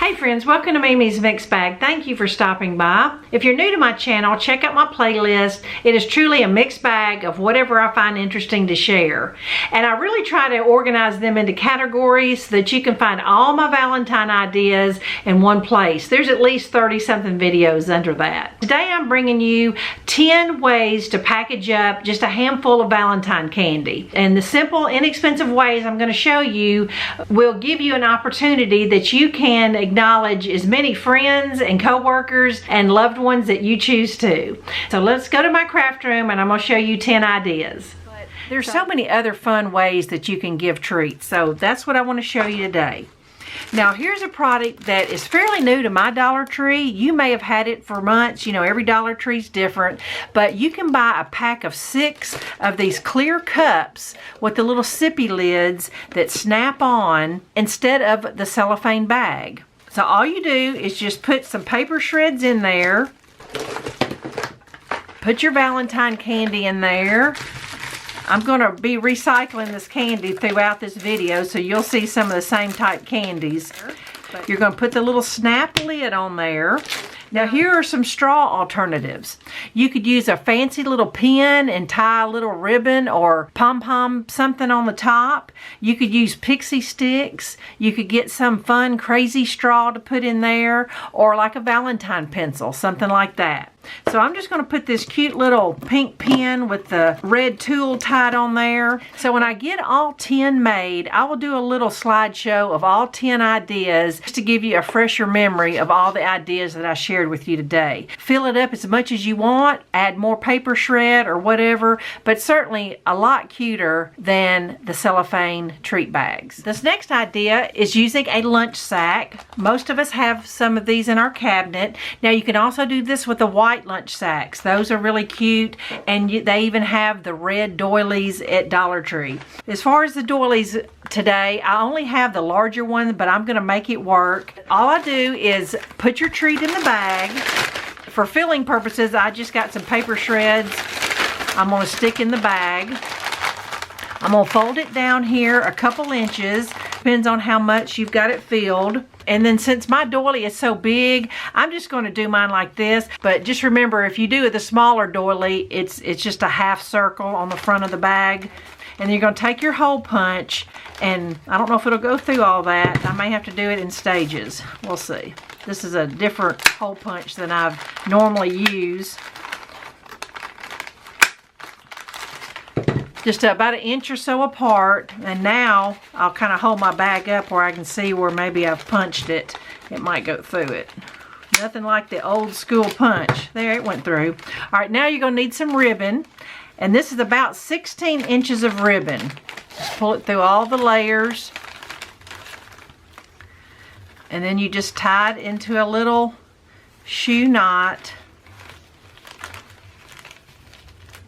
Hey friends, welcome to Mimi's Mixed Bag. Thank you for stopping by. If you're new to my channel, check out my playlist. It is truly a mixed bag of whatever I find interesting to share. And I really try to organize them into categories so that you can find all my Valentine ideas in one place. There's at least 30 something videos under that. Today I'm bringing you 10 ways to package up just a handful of Valentine candy. And the simple, inexpensive ways I'm going to show you will give you an opportunity that you can acknowledge as many friends and co-workers and loved ones that you choose to. So let's go to my craft room and I'm going to show you 10 ideas. There's so many other fun ways that you can give treats, so that's what I want to show you today. Now here's a product that is fairly new to my Dollar Tree. You may have had it for months. You know, every Dollar Tree's different, but you can buy a pack of 6 of these clear cups with the little sippy lids that snap on instead of the cellophane bag. So all you do is just put some paper shreds in there, put your Valentine candy in there. I'm going to be recycling this candy throughout this video, so you'll see some of the same type candies. You're going to put the little snap lid on there. Now here are some straw alternatives. You could use a fancy little pin and tie a little ribbon or pom-pom something on the top. You could use pixie sticks. You could get some fun crazy straw to put in there, or like a Valentine pencil, something like that. So I'm just going to put this cute little pink pin with the red tulle tied on there. So when I get all 10 made, I will do a little slideshow of all 10 ideas just to give you a fresher memory of all the ideas that I shared with you today. Fill it up as much as you want, add more paper shred or whatever, but certainly a lot cuter than the cellophane treat bags. This next idea is using a lunch sack. Most of us have some of these in our cabinet. Now you can also do this with a white lunch sacks. Those are really cute, and they even have the red doilies at Dollar Tree. As far as the doilies today, I only have the larger one, but I'm going to make it work. All I do is put your treat in the bag. For filling purposes, I just got some paper shreds I'm going to stick in the bag. I'm going to fold it down here a couple inches. Depends on how much you've got it filled. And then since my doily is so big, I'm just going to do mine like this. But just remember, if you do it the smaller doily, it's just a half circle on the front of the bag. And you're going to take your hole punch, and I don't know if it'll go through all that. I may have to do it in stages. We'll see. This is a different hole punch than I've normally use. Just about an inch or so apart, and now I'll kind of hold my bag up where I can see where maybe I've punched it. It might go through it. Nothing like the old school punch. There, it went through. All right, now you're going to need some ribbon, and this is about 16 inches of ribbon. Just pull it through all the layers, and then you just tie it into a little shoe knot,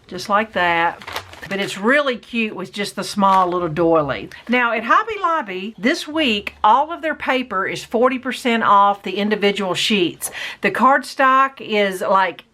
just like that. But it's really cute with just the small little doily. Now at Hobby Lobby this week, all of their paper is 40% off the individual sheets. The cardstock is like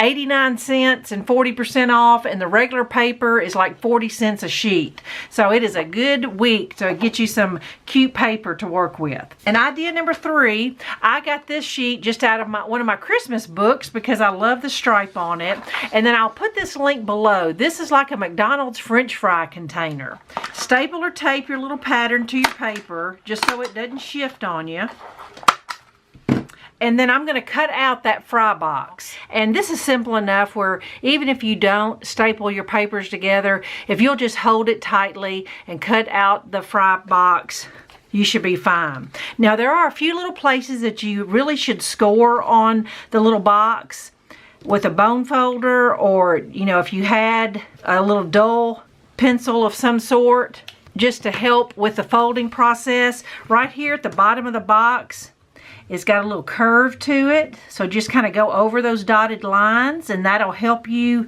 89 cents and 40% off, and the regular paper is like 40 cents a sheet. So it is a good week to get you some cute paper to work with. And idea number 3, I got this sheet just out of one of my Christmas books because I love the stripe on it. And then I'll put this link below. This is like a McDonald's French fry container. Staple or tape your little pattern to your paper just so it doesn't shift on you. And then I'm going to cut out that fry box. And this is simple enough where even if you don't staple your papers together, if you'll just hold it tightly and cut out the fry box, you should be fine. Now there are a few little places that you really should score on the little box with a bone folder, or you know, if you had a little dull pencil of some sort just to help with the folding process. Right here at the bottom of the box, it's got a little curve to it, so just kind of go over those dotted lines, and that'll help you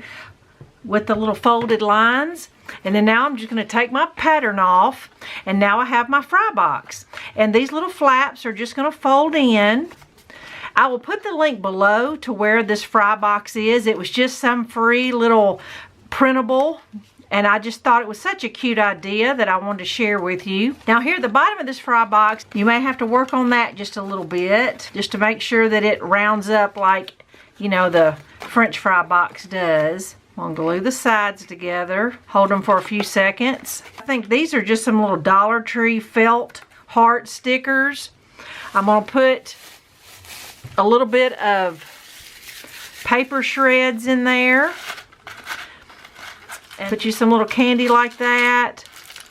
with the little folded lines. And then now I'm just going to take my pattern off, and now I have my fry box. And these little flaps are just going to fold in. I will put the link below to where this fry box is. It was just some free little printable And I just thought it was such a cute idea that I wanted to share with you. Now here at the bottom of this fry box, you may have to work on that just a little bit, just to make sure that it rounds up like, you know, the French fry box does. I'm going to glue the sides together, hold them for a few seconds. I think these are just some little Dollar Tree felt heart stickers. I'm going to put a little bit of paper shreds in there and put you some little candy like that.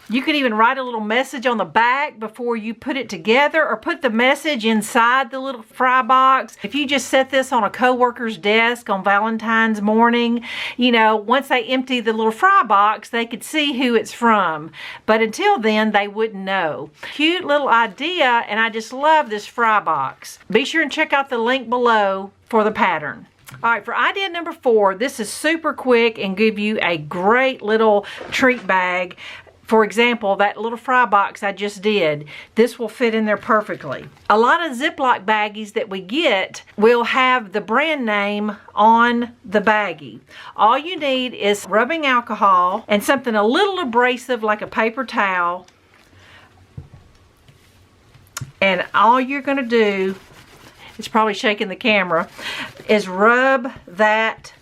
You could even write a little message on the back before you put it together, or put the message inside the little fry box. If you just set this on a coworker's desk on Valentine's morning, you know, once they empty the little fry box, they could see who it's from. But until then, they wouldn't know. Cute little idea, and I just love this fry box. Be sure and check out the link below for the pattern. All right, for idea number 4, this is super quick and give you a great little treat bag. For example, that little fry box I just did, this will fit in there perfectly. A lot of Ziploc baggies that we get will have the brand name on the baggie. All you need is rubbing alcohol and something a little abrasive like a paper towel. And all you're going to do, it's probably shaking the camera, is rub that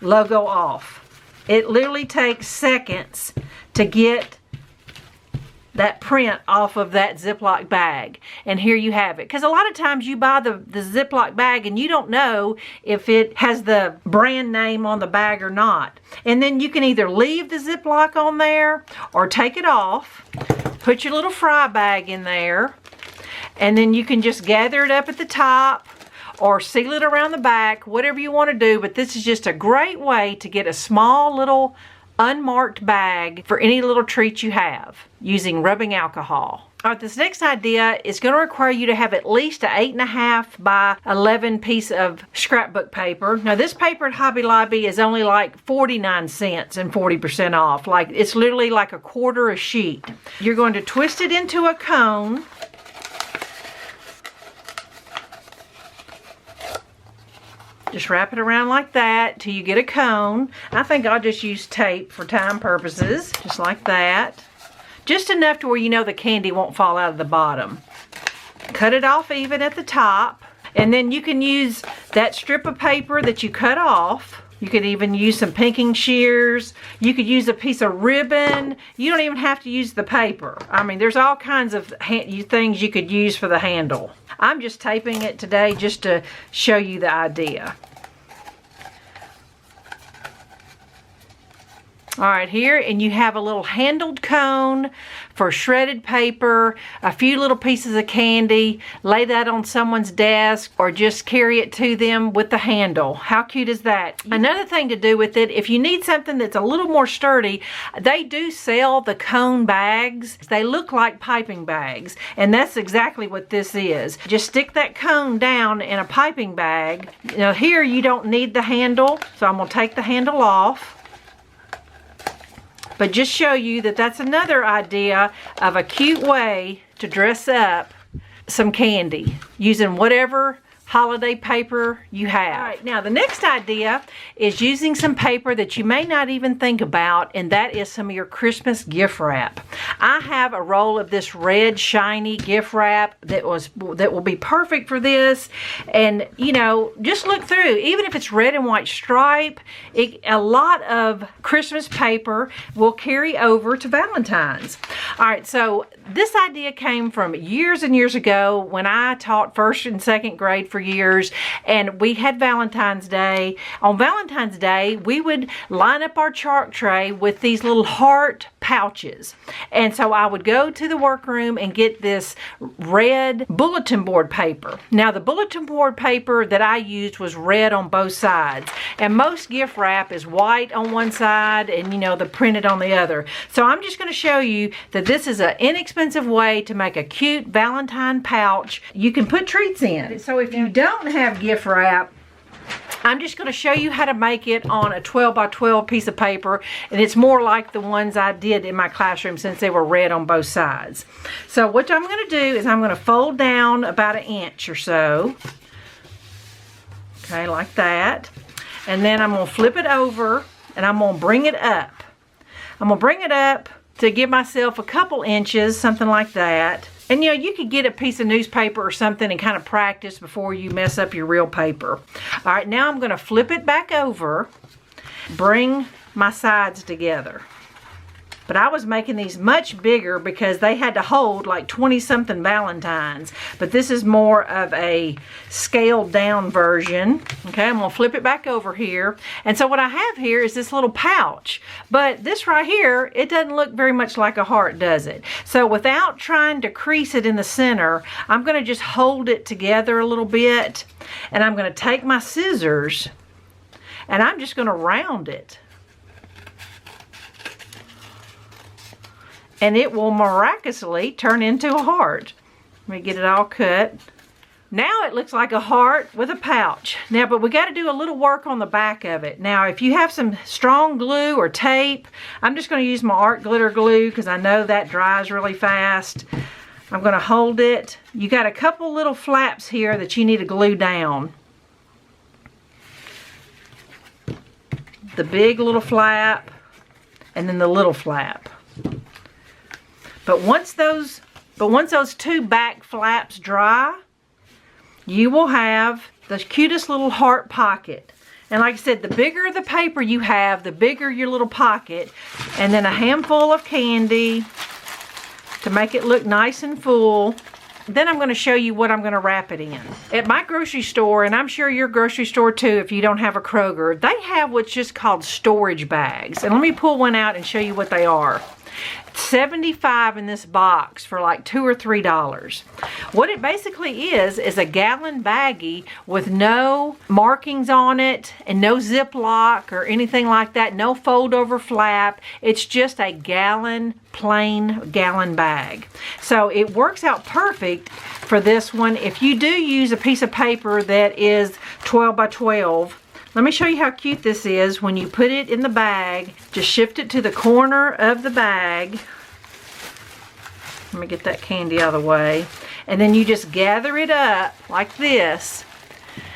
logo off. It literally takes seconds to get that print off of that Ziploc bag. And here you have it. Because a lot of times you buy the Ziploc bag and you don't know if it has the brand name on the bag or not. And then you can either leave the Ziploc on there or take it off, put your little fry bag in there, and then you can just gather it up at the top or seal it around the back, whatever you want to do. But this is just a great way to get a small little unmarked bag for any little treat you have using rubbing alcohol. All right, this next idea is going to require you to have at least an 8.5 by 11 piece of scrapbook paper. Now this paper at Hobby Lobby is only like 49 cents and 40% off. Like, it's literally like a quarter a sheet. You're going to twist it into a cone. Just wrap it around like that till you get a cone. I think I'll just use tape for time purposes, just like that. Just enough to where you know the candy won't fall out of the bottom. Cut it off even at the top, and then you can use that strip of paper that you cut off. You could even use some pinking shears. You could use a piece of ribbon. You don't even have to use the paper. I mean, there's all kinds of things you could use for the handle. I'm just taping it today just to show you the idea. All right, here, and you have a little handled cone for shredded paper, a few little pieces of candy. Lay that on someone's desk or just carry it to them with the handle. How cute is that? Another thing to do with it, if you need something that's a little more sturdy, they do sell the cone bags. They look like piping bags, and that's exactly what this is. Just stick that cone down in a piping bag. Now here you don't need the handle, so I'm going to take the handle off. But just show you that that's another idea of a cute way to dress up some candy using whatever holiday paper you have. All right, now the next idea is using some paper that you may not even think about, and that is some of your Christmas gift wrap. I have a roll of this red shiny gift wrap that will be perfect for this. And you know, just look through, even if it's red and white stripe, a lot of Christmas paper will carry over to Valentine's. All right, so this idea came from years and years ago when I taught 1st and 2nd grade for years, and we had Valentine's Day. On Valentine's Day, we would line up our chalk tray with these little heart pouches. And so I would go to the workroom and get this red bulletin board paper. Now the bulletin board paper that I used was red on both sides, and most gift wrap is white on one side and, you know, the printed on the other. So I'm just going to show you that this is an inexpensive way to make a cute Valentine pouch you can put treats in. So if you don't have gift wrap, I'm just going to show you how to make it on a 12 by 12 piece of paper, and it's more like the ones I did in my classroom since they were red on both sides. So what I'm going to do is I'm going to fold down about 1 inch or so, okay, like that, and then I'm going to flip it over and I'm going to bring it up. I'm gonna bring it up to give myself a couple inches, something like that. And you know, you could get a piece of newspaper or something and kind of practice before you mess up your real paper. All right, now I'm gonna flip it back over, bring my sides together. But I was making these much bigger because they had to hold like 20-something Valentines. But this is more of a scaled down version. Okay, I'm gonna flip it back over here. And so what I have here is this little pouch. But this right here, it doesn't look very much like a heart, does it? So without trying to crease it in the center, I'm gonna just hold it together a little bit. And I'm gonna take my scissors and I'm just gonna round it. And it will miraculously turn into a heart. Let me get it all cut. Now it looks like a heart with a pouch. Now, but we got to do a little work on the back of it. Now, if you have some strong glue or tape, I'm just going to use my art glitter glue because I know that dries really fast. I'm going to hold it. You got a couple little flaps here that you need to glue down. The big little flap and then the little flap. But once those two back flaps dry, you will have the cutest little heart pocket. And like I said, the bigger the paper you have, the bigger your little pocket. And then a handful of candy to make it look nice and full. Then I'm going to show you what I'm going to wrap it in. At my grocery store, and I'm sure your grocery store too if you don't have a Kroger, they have what's just called storage bags. And let me pull one out and show you what they are. $75 in this box for like $2 or $3. What it basically is a gallon baggie with no markings on it and no Ziploc or anything like that, no fold over flap. It's just a plain gallon bag. So it works out perfect for this one. If you do use a piece of paper that is 12 by 12, let me show you how cute this is. When you put it in the bag, just shift it to the corner of the bag. Let me get that candy out of the way. And then you just gather it up like this.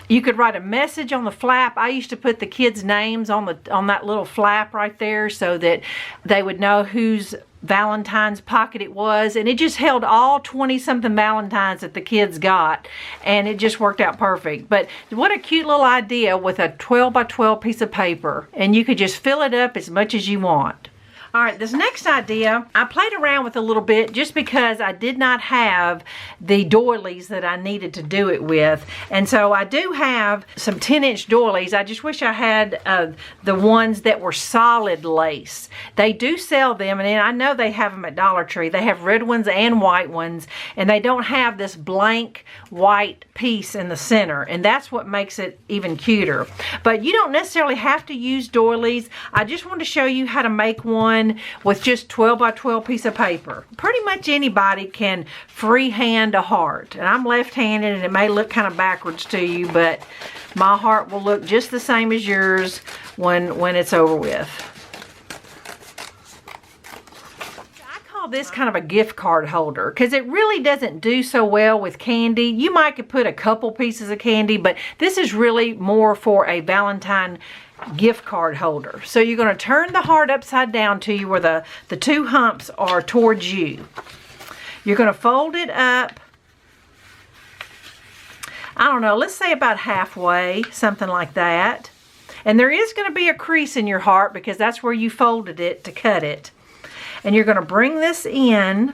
You could write a message on the flap. I used to put the kids' names on that little flap right there so that they would know whose Valentine's pocket it was, and it just held all 20-something Valentines that the kids got, and it just worked out perfect. But what a cute little idea with a 12 by 12 piece of paper, and you could just fill it up as much as you want. All right, this next idea, I played around with a little bit just because I did not have the doilies that I needed to do it with. And so I do have some 10-inch doilies. I just wish I had the ones that were solid lace. They do sell them, and I know they have them at Dollar Tree. They have red ones and white ones, and they don't have this blank white piece in the center, and that's what makes it even cuter. But you don't necessarily have to use doilies. I just want to show you how to make one with just 12 by 12 piece of paper. Pretty much anybody can freehand a heart. And I'm left-handed and it may look kind of backwards to you, but my heart will look just the same as yours when it's over with. I call this kind of a gift card holder because it really doesn't do so well with candy. You might could put a couple pieces of candy, but this is really more for a Valentine gift card holder. So you're going to turn the heart upside down to you where the two humps are towards you. You're going to fold it up, I don't know, let's say about halfway, something like that. And there is going to be a crease in your heart because that's where you folded it to cut it. And you're going to bring this in.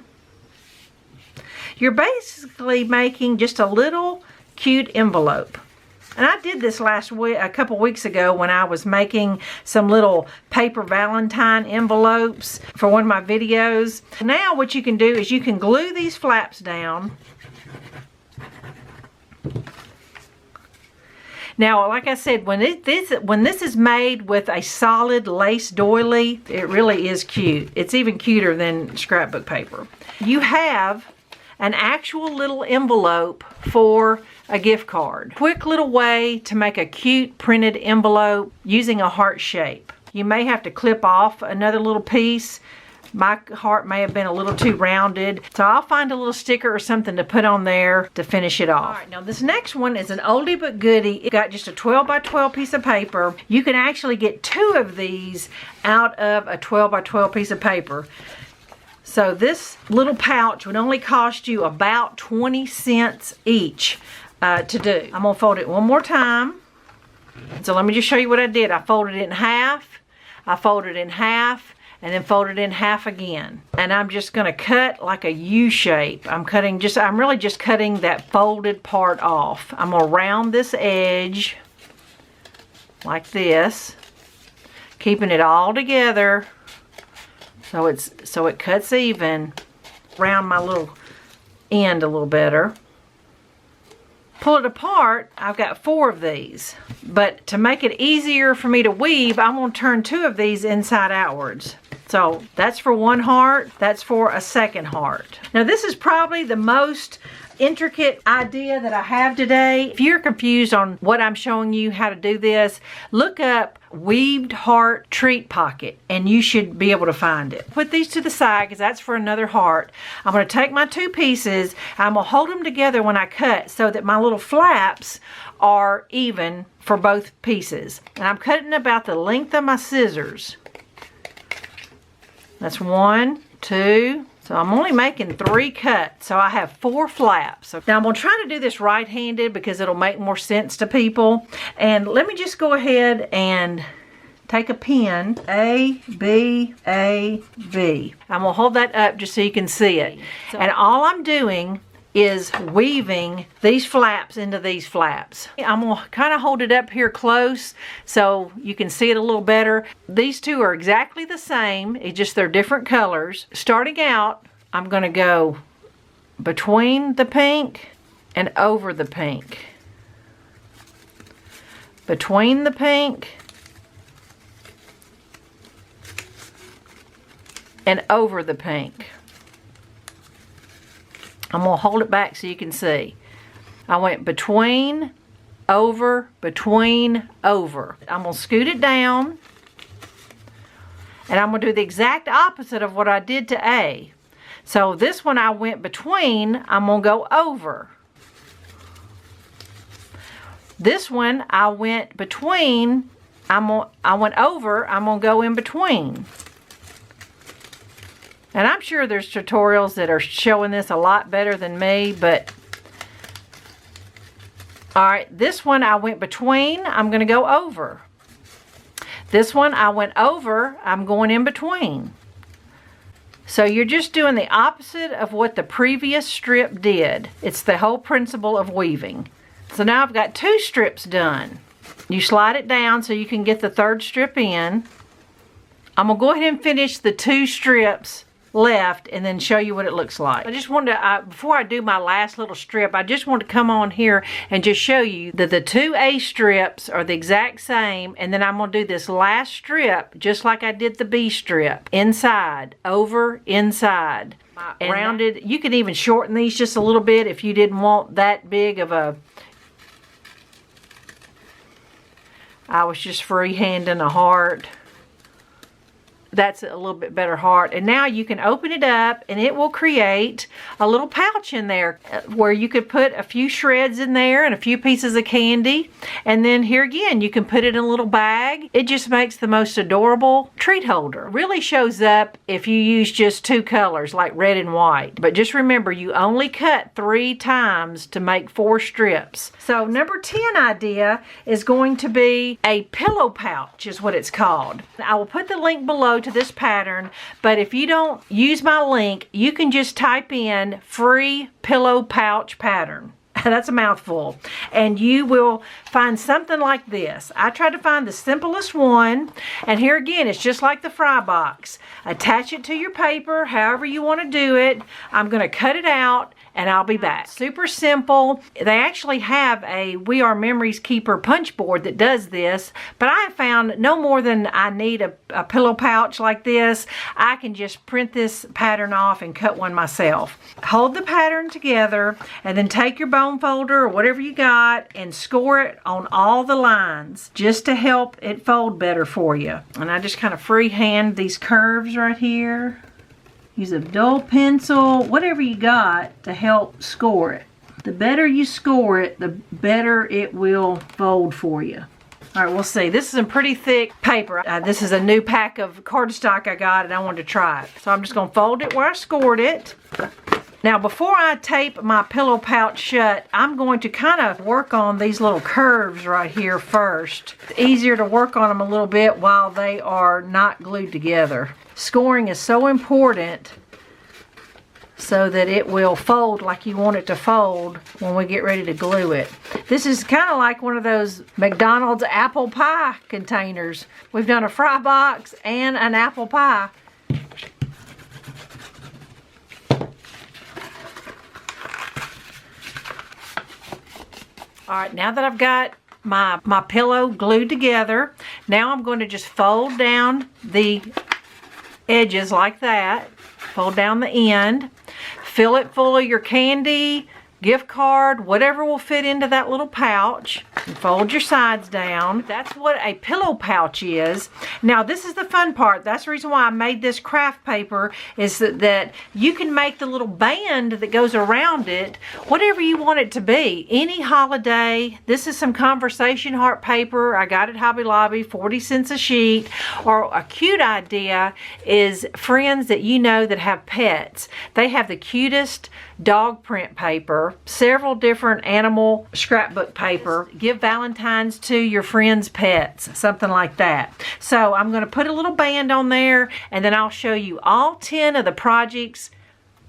You're basically making just a little cute envelope. And I did this last week, a couple weeks ago, when I was making some little paper Valentine envelopes for one of my videos. Now what you can do is you can glue these flaps down. Now, like I said, when this is made with a solid lace doily, it really is cute. It's even cuter than scrapbook paper. You have an actual little envelope for a gift card. Quick little way to make a cute printed envelope using a heart shape. You may have to clip off another little piece, My heart may have been a little too rounded, so I'll find a little sticker or something to put on there to finish it off. All right, now this next one is an oldie but goodie. It got just a 12 by 12 piece of paper. You can actually get 2 of these out of a 12 by 12 piece of paper. So this little pouch would only cost you about 20 cents each to do. I'm gonna fold it one more time. So let me just show you what I did. I folded it in half, I folded it in half, and then fold it in half again. And I'm just gonna cut like a U shape. I'm really just cutting that folded part off. I'm gonna round this edge like this, keeping it all together so it cuts even. Round my little end a little better. Pull it apart. I've got 4 of these, but to make it easier for me to weave, I'm going to turn 2 of these inside outwards. So that's for one heart, that's for a second heart. Now this is probably the most intricate idea that I have today. If you're confused on what I'm showing you how to do this, look up weaved heart treat pocket and you should be able to find it. Put these to the side because that's for another heart. I'm going to take my 2 pieces, I'm going to hold them together when I cut so that my little flaps are even for both pieces. And I'm cutting about the length of my scissors. That's 1, 2. So I'm only making 3 cuts, so I have 4 flaps. So now I'm going to try to do this right-handed because it'll make more sense to people. And let me just go ahead and take a pen, A, B, A, B. I'm going to hold that up just so you can see it. And all I'm doing is weaving these flaps into these flaps. I'm going to kind of hold it up here close so you can see it a little better. These 2 are exactly the same, it's just they're different colors. Starting out, I'm going to go between the pink and over the pink. Between the pink and over the pink. I'm going to hold it back so you can see. I went between, over, between, over. I'm going to scoot it down. And I'm going to do the exact opposite of what I did to A. So this one I went between, I'm going to go over. This one I went between, I went over, I'm going to go in between. And I'm sure there's tutorials that are showing this a lot better than me, but all right, this one I went between, I'm going to go over. This one I went over, I'm going in between. So you're just doing the opposite of what the previous strip did. It's the whole principle of weaving. So now I've got 2 strips done. You slide it down so you can get the 3rd strip in. I'm going to go ahead and finish the 2 strips left and then show you what it looks like. I just wanted to, before I do my last little strip, I just want to come on here and just show you that the 2 A strips are the exact same, and then I'm going to do this last strip just like I did the B strip. Inside, over, inside. And rounded. You can even shorten these just a little bit if you didn't want that big of a... I was just freehanding a heart. That's a little bit better heart. And now you can open it up and it will create a little pouch in there where you could put a few shreds in there and a few pieces of candy. And then here again, you can put it in a little bag. It just makes the most adorable treat holder. It really shows up if you use just 2 colors like red and white. But just remember, you only cut 3 times to make 4 strips. So number 10 idea is going to be a pillow pouch is what it's called. I will put the link below to this pattern, but if you don't use my link, you can just type in free pillow pouch pattern. That's a mouthful. And you will find something like this. I tried to find the simplest one. And here again, it's just like the fry box. Attach it to your paper, however you want to do it. I'm going to cut it out and I'll be back. Super simple. They actually have a We Are Memories Keeper punch board that does this, but I have found no more than I need a pillow pouch like this. I can just print this pattern off and cut one myself. Hold the pattern together and then take your bone folder or whatever you got and score it on all the lines just to help it fold better for you. And I just kind of freehand these curves right here. Use a dull pencil, whatever you got to help score it. The better you score it, the better it will fold for you. All right, we'll see. This is some pretty thick paper. This is a new pack of cardstock I got and I wanted to try it. So I'm just gonna fold it where I scored it. Now before I tape my pillow pouch shut, I'm going to kind of work on these little curves right here first. It's easier to work on them a little bit while they are not glued together. Scoring is so important so that it will fold like you want it to fold when we get ready to glue it. This is kind of like one of those McDonald's apple pie containers. We've done a fry box and an apple pie. All right, now that I've got my pillow glued together, now I'm going to just fold down the edges like that. Fold down the end. Fill it full of your candy, gift card, whatever will fit into that little pouch. And fold your sides down. That's what a pillow pouch is. Now this is the fun part. That's the reason why I made this craft paper, is that you can make the little band that goes around it whatever you want it to be. Any holiday. This is some conversation heart paper. I got at Hobby Lobby, 40 cents a sheet. Or a cute idea is friends that you know that have pets. They have the cutest dog print paper, several different animal scrapbook paper. Give Valentine's to your friends' pets, something like that. So I'm going to put a little band on there, and then I'll show you all 10 of the projects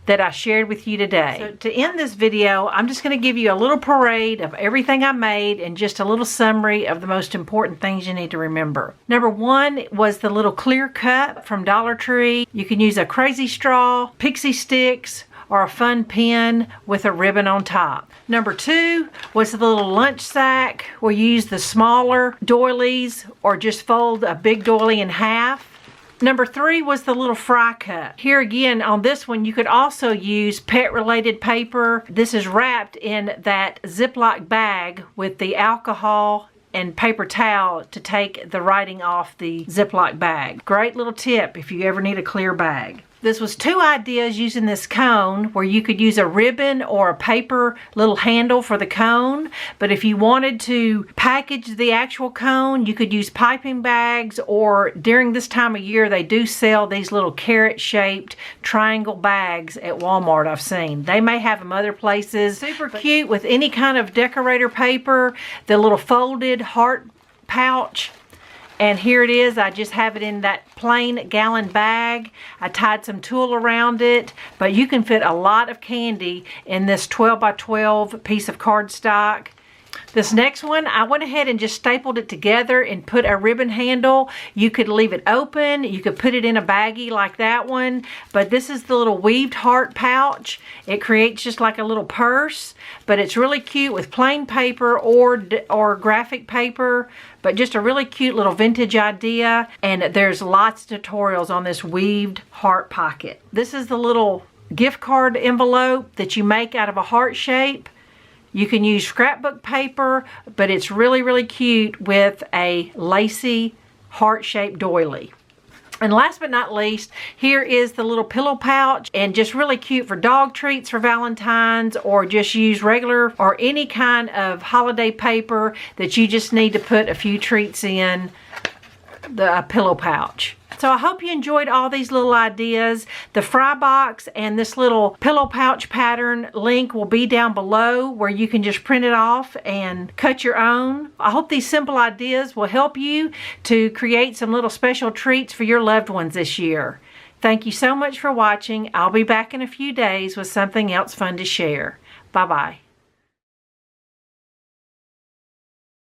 that I shared with you today. So to end this video, I'm just going to give you a little parade of everything I made and just a little summary of the most important things you need to remember. Number one was the little clear cup from Dollar Tree. You can use a crazy straw, pixie sticks, or a fun pin with a ribbon on top. Number two was the little lunch sack where you use the smaller doilies or just fold a big doily in half. Number three was the little fry cup. Here again on this one you could also use pet related paper. This is wrapped in that Ziploc bag with the alcohol and paper towel to take the writing off the Ziploc bag. Great little tip if you ever need a clear bag. This was two ideas using this cone where you could use a ribbon or a paper little handle for the cone. But if you wanted to package the actual cone, you could use piping bags, or during this time of year, they do sell these little carrot-shaped triangle bags at Walmart I've seen. They may have them other places. Super cute with any kind of decorator paper, the little folded heart pouch. And here it is. I just have it in that plain gallon bag. I tied some tulle around it, but you can fit a lot of candy in this 12 by 12 piece of cardstock. This next one, I went ahead and just stapled it together and put a ribbon handle. You could leave it open. You could put it in a baggie like that one. But this is the little weaved heart pouch. It creates just like a little purse, but it's really cute with plain paper or graphic paper. But just a really cute little vintage idea. And there's lots of tutorials on this weaved heart pocket. This is the little gift card envelope that you make out of a heart shape. You can use scrapbook paper, but it's really, really cute with a lacy heart-shaped doily. And last but not least, here is the little pillow pouch, and just really cute for dog treats for Valentine's, or just use regular or any kind of holiday paper that you just need to put a few treats in the pillow pouch. So I hope you enjoyed all these little ideas. The fry box and this little pillow pouch pattern link will be down below where you can just print it off and cut your own. I hope these simple ideas will help you to create some little special treats for your loved ones this year. Thank you so much for watching. I'll be back in a few days with something else fun to share. Bye-bye.